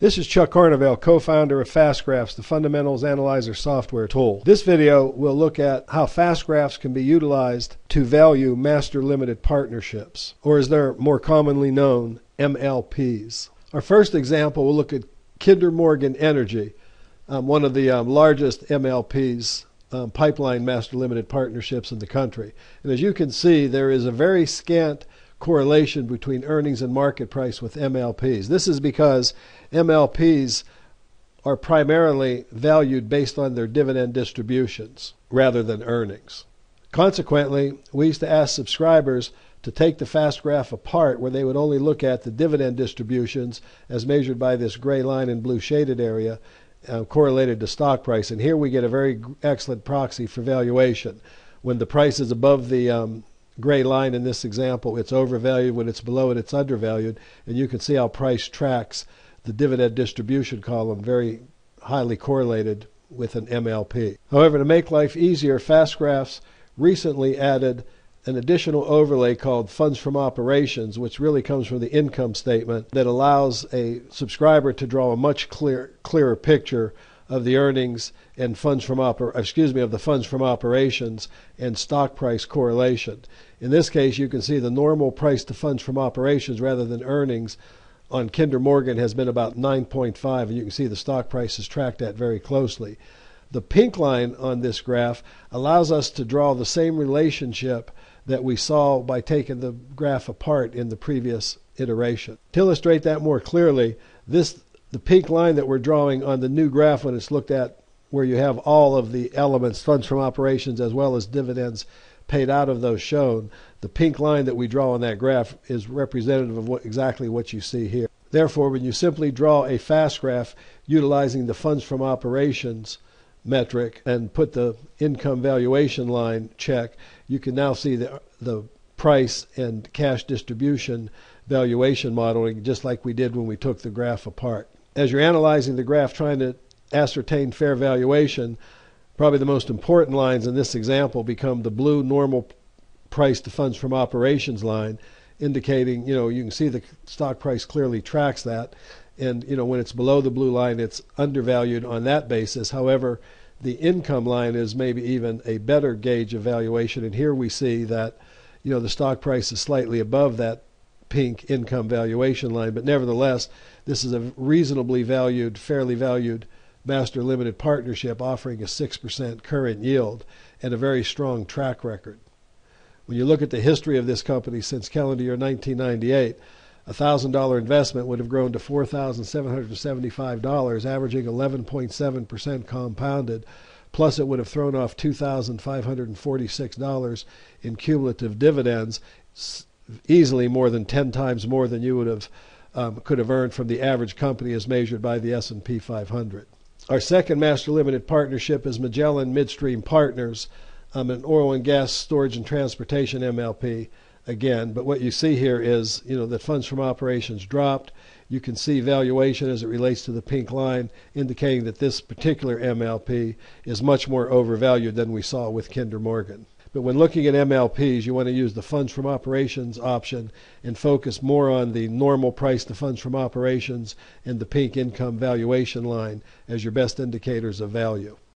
This is Chuck Carnevale, co-founder of FastGraphs, the Fundamentals Analyzer software tool. This video will look at how FastGraphs can be utilized to value master limited partnerships, or as they're more commonly known, MLPs. Our first example, we'll look at Kinder Morgan Energy, one of the largest MLPs, pipeline master limited partnerships in the country. And as you can see, there is a very scant correlation between earnings and market price with MLPs. This is because MLPs are primarily valued based on their dividend distributions rather than earnings. Consequently, we used to ask subscribers to take the FastGraph apart, where they would only look at the dividend distributions as measured by this gray line in blue shaded area, correlated to stock price. And here we get a very excellent proxy for valuation. When the price is above the gray line in this example, it's overvalued. When it's below it, it's undervalued. And you can see how price tracks the dividend distribution column, very highly correlated with an MLP. However, to make life easier, FastGraphs recently added an additional overlay called Funds from Operations, which really comes from the income statement, that allows a subscriber to draw a much clearer picture of the earnings and of the funds from operations and stock price correlation. In this case, you can see the normal price to funds from operations rather than earnings on Kinder Morgan has been about 9.5, and you can see the stock price is tracked at very closely. The pink line on this graph allows us to draw the same relationship that we saw by taking the graph apart in the previous iteration. To illustrate that more clearly, the pink line that we're drawing on the new graph, when it's looked at where you have all of the elements, funds from operations as well as dividends paid out of those shown, the pink line that we draw on that graph is representative of exactly what you see here. Therefore, when you simply draw a FastGraph utilizing the funds from operations metric and put the income valuation line check, you can now see the price and cash distribution valuation modeling, just like we did when we took the graph apart. As you're analyzing the graph trying to ascertain fair valuation, probably the most important lines in this example become the blue normal price to funds from operations line, indicating, you can see the stock price clearly tracks that. And, when it's below the blue line, it's undervalued on that basis. However, the income line is maybe even a better gauge of valuation. And here we see that, the stock price is slightly above that pink income valuation line. But nevertheless, this is a reasonably valued, fairly valued master limited partnership offering a 6% current yield and a very strong track record. When you look at the history of this company since calendar year 1998, a $1,000 investment would have grown to $4,775, averaging 11.7% compounded. Plus, it would have thrown off $2,546 in cumulative dividends, easily more than 10 times more than you would have could have earned from the average company as measured by the S&P 500. Our second master limited partnership is Magellan Midstream Partners, an oil and gas storage and transportation MLP again. But what you see here is, that funds from operations dropped. You can see valuation as it relates to the pink line, indicating that this particular MLP is much more overvalued than we saw with Kinder Morgan. But when looking at MLPs, you want to use the funds from operations option and focus more on the normal price to funds from operations and the pink income valuation line as your best indicators of value.